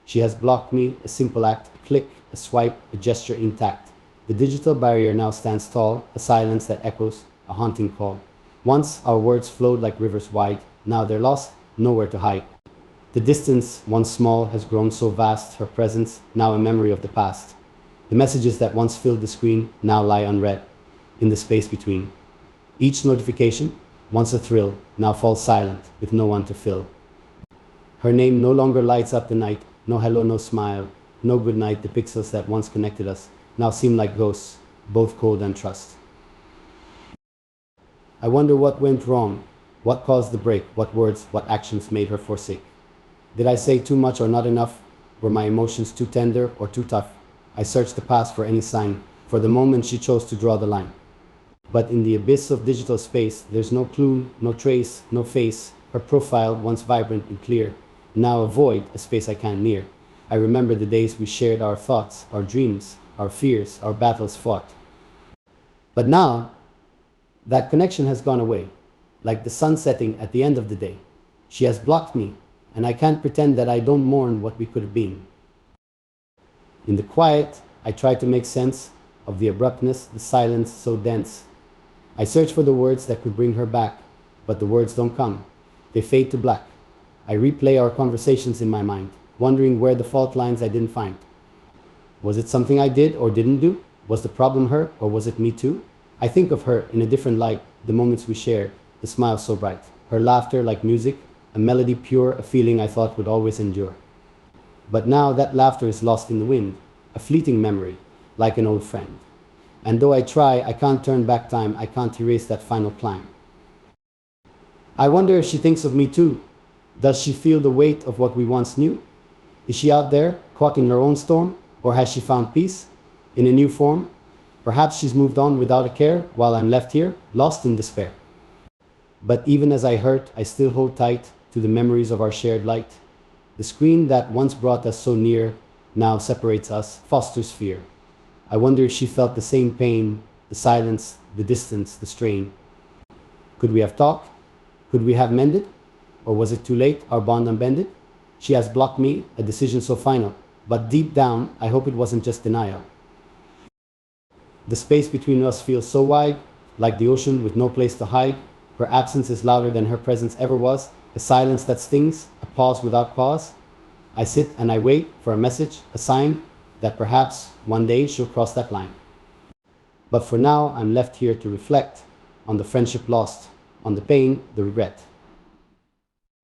She has blocked me, a simple act, a click, a swipe, a gesture intact. The digital barrier now stands tall, a silence that echoes, a haunting call. Once our words flowed like rivers wide, now they're lost, nowhere to hide. The distance, once small, has grown so vast, her presence, now a memory of the past. The messages that once filled the screen now lie unread, in the space between. Each notification, once a thrill, now falls silent, with no one to fill. Her name no longer lights up the night, no hello, no smile, no good night. The pixels that once connected us now seem like ghosts, both cold and trust. I wonder what went wrong, what caused the break, what words, what actions made her forsake. Did I say too much or not enough? Were my emotions too tender or too tough? I searched the past for any sign, for the moment she chose to draw the line. But in the abyss of digital space, there's no clue, no trace, no face. Her profile, once vibrant and clear, now a void, a space I can't near. I remember the days we shared our thoughts, our dreams, our fears, our battles fought. But now, that connection has gone away, like the sun setting at the end of the day. She has blocked me, and I can't pretend that I don't mourn what we could have been. In the quiet, I try to make sense of the abruptness, the silence so dense. I search for the words that could bring her back, but the words don't come. They fade to black. I replay our conversations in my mind, wondering where the fault lines I didn't find. Was it something I did or didn't do? Was the problem her, or was it me too? I think of her in a different light, the moments we shared, the smile so bright, her laughter like music, a melody pure, a feeling I thought would always endure. But now that laughter is lost in the wind, a fleeting memory, like an old friend. And though I try, I can't turn back time, I can't erase that final climb. I wonder if she thinks of me too. Does she feel the weight of what we once knew? Is she out there, caught in her own storm? Or has she found peace in a new form? Perhaps she's moved on without a care, while I'm left here, lost in despair. But even as I hurt, I still hold tight to the memories of our shared light. The screen that once brought us so near, now separates us, fosters fear. I wonder if she felt the same pain, the silence, the distance, the strain. Could we have talked? Could we have mended? Or was it too late, our bond unbended? She has blocked me, a decision so final. But deep down, I hope it wasn't just denial. The space between us feels so wide, like the ocean with no place to hide. Her absence is louder than her presence ever was, a silence that stings, a pause without pause. I sit and I wait for a message, a sign that perhaps one day she'll cross that line. But for now, I'm left here to reflect on the friendship lost, on the pain, the regret.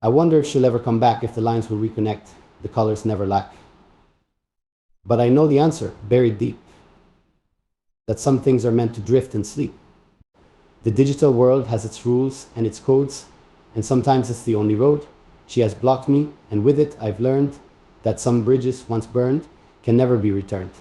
I wonder if she'll ever come back, if the lines will reconnect, the colors never lack. But I know the answer, buried deep, that some things are meant to drift and sleep. The digital world has its rules and its codes, and sometimes it's the only road. She has blocked me, and with it I've learned that some bridges once burned can never be returned.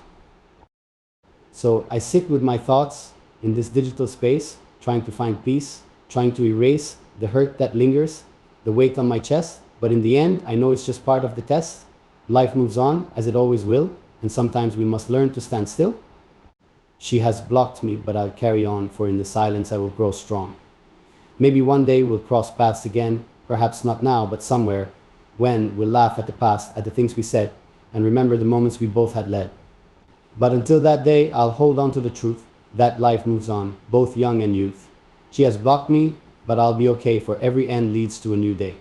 So I sit with my thoughts in this digital space, trying to find peace, trying to erase the hurt that lingers, the weight on my chest, but in the end I know it's just part of the test. Life moves on, as it always will, and sometimes we must learn to stand still. She has blocked me, but I'll carry on, for in the silence I will grow strong. Maybe one day we'll cross paths again, perhaps not now, but somewhere, when we'll laugh at the past, at the things we said, and remember the moments we both had led. But until that day, I'll hold on to the truth that life moves on, both young and youth. She has blocked me, but I'll be okay, for every end leads to a new day.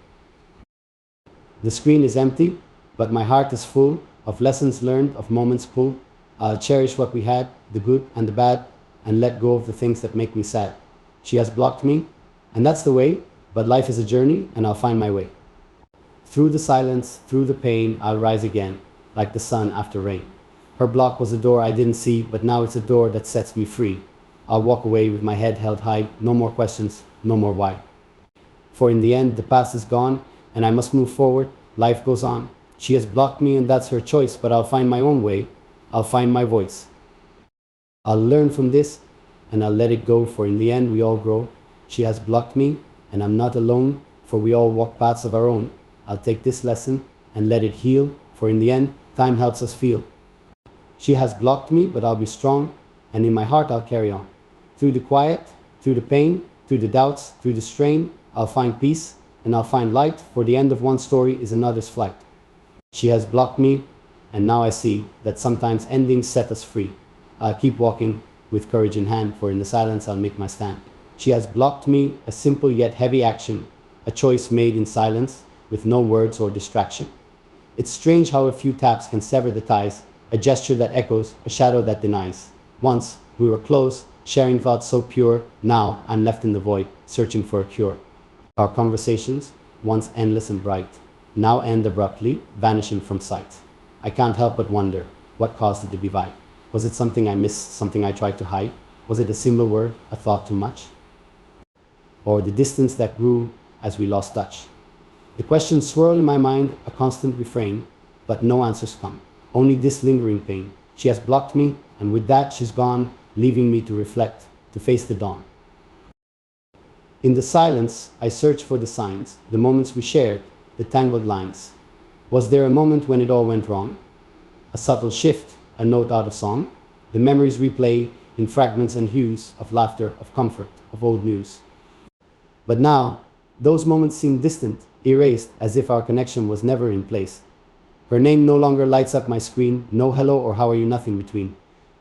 The screen is empty, but my heart is full of lessons learned, of moments pulled. I'll cherish what we had, the good and the bad, and let go of the things that make me sad. She has blocked me, and that's the way, but life is a journey, and I'll find my way. Through the silence, through the pain, I'll rise again, like the sun after rain. Her block was a door I didn't see, but now it's a door that sets me free. I'll walk away with my head held high, no more questions, no more why. For in the end, the past is gone, and I must move forward, life goes on. She has blocked me, and that's her choice, but I'll find my own way. I'll find my voice. I'll learn from this, and I'll let it go, for in the end we all grow. She has blocked me, and I'm not alone, for we all walk paths of our own. I'll take this lesson and let it heal, for in the end, time helps us feel. She has blocked me, but I'll be strong, and in my heart I'll carry on. Through the quiet, through the pain, through the doubts, through the strain, I'll find peace, and I'll find light, for the end of one story is another's flight. She has blocked me, and now I see that sometimes endings set us free. I'll keep walking with courage in hand, for in the silence I'll make my stand. She has blocked me, a simple yet heavy action, a choice made in silence, with no words or distraction. It's strange how a few taps can sever the ties, a gesture that echoes, a shadow that denies. Once we were close, sharing thoughts so pure, now I'm left in the void, searching for a cure. Our conversations, once endless and bright, now end abruptly, vanishing from sight. I can't help but wonder, what caused the divide? Was it something I missed, something I tried to hide? Was it a single word, a thought too much? Or the distance that grew as we lost touch? The questions swirl in my mind, a constant refrain, but no answers come. Only this lingering pain. She has blocked me, and with that she's gone, leaving me to reflect, to face the dawn. In the silence, I search for the signs, the moments we shared, the tangled lines. Was there a moment when it all went wrong? A subtle shift, a note out of song? The memories replay in fragments and hues of laughter, of comfort, of old news. But now, those moments seem distant, erased, as if our connection was never in place. Her name no longer lights up my screen, no hello or how are you, nothing between.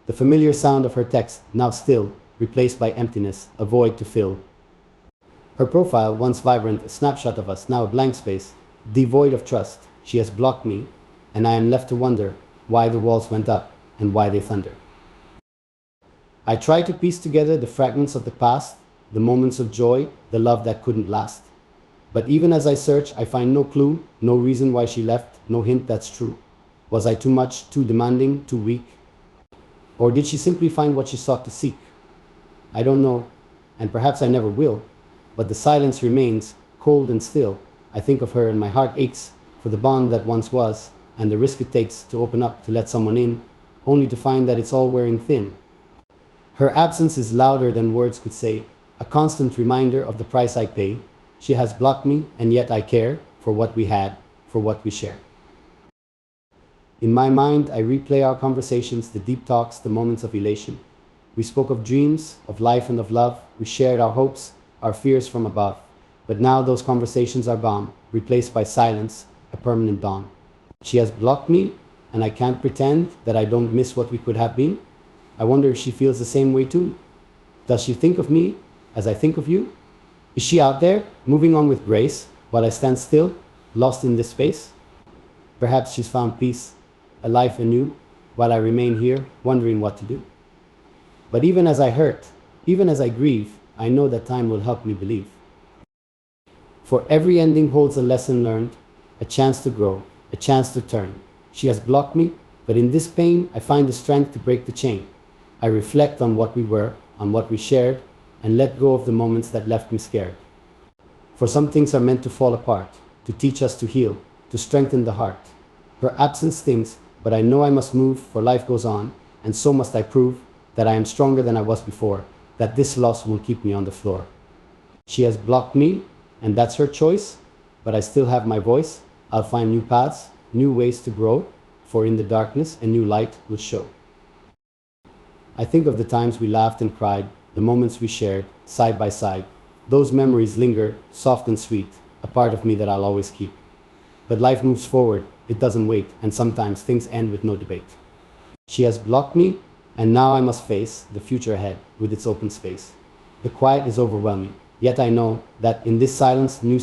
The familiar sound of her text, now still, replaced by emptiness, a void to fill. Her profile, once vibrant, a snapshot of us, now a blank space, devoid of trust. She has blocked me, and I am left to wonder why the walls went up and why they thunder. I try to piece together the fragments of the past, the moments of joy, the love that couldn't last. But even as I search, I find no clue, no reason why she left, no hint that's true. Was I too much, too demanding, too weak? Or did she simply find what she sought to seek? I don't know, and perhaps I never will, but the silence remains, cold and still. I think of her and my heart aches for the bond that once was, and the risk it takes to open up to let someone in, only to find that it's all wearing thin. Her absence is louder than words could say, a constant reminder of the price I pay. She has blocked me, and yet I care for what we had, for what we share. In my mind, I replay our conversations, the deep talks, the moments of elation. We spoke of dreams, of life and of love. We shared our hopes, our fears from above. But now those conversations are gone, replaced by silence, a permanent dawn. She has blocked me, and I can't pretend that I don't miss what we could have been. I wonder if she feels the same way too. Does she think of me as I think of you? Is she out there, moving on with grace, while I stand still, lost in this space? Perhaps she's found peace, a life anew, while I remain here, wondering what to do. But even as I hurt, even as I grieve, I know that time will help me believe. For every ending holds a lesson learned, a chance to grow, a chance to turn. She has blocked me, but in this pain, I find the strength to break the chain. I reflect on what we were, on what we shared, and let go of the moments that left me scared. For some things are meant to fall apart, to teach us to heal, to strengthen the heart. Her absence stings, but I know I must move, for life goes on, and so must I prove that I am stronger than I was before, that this loss won't keep me on the floor. She has blocked me, and that's her choice, but I still have my voice. I'll find new paths, new ways to grow, for in the darkness a new light will show. I think of the times we laughed and cried, the moments we shared, side by side. Those memories linger, soft and sweet, a part of me that I'll always keep. But life moves forward, it doesn't wait, and sometimes things end with no debate. She has blocked me, and now I must face the future ahead with its open space. The quiet is overwhelming, yet I know that in this silence, new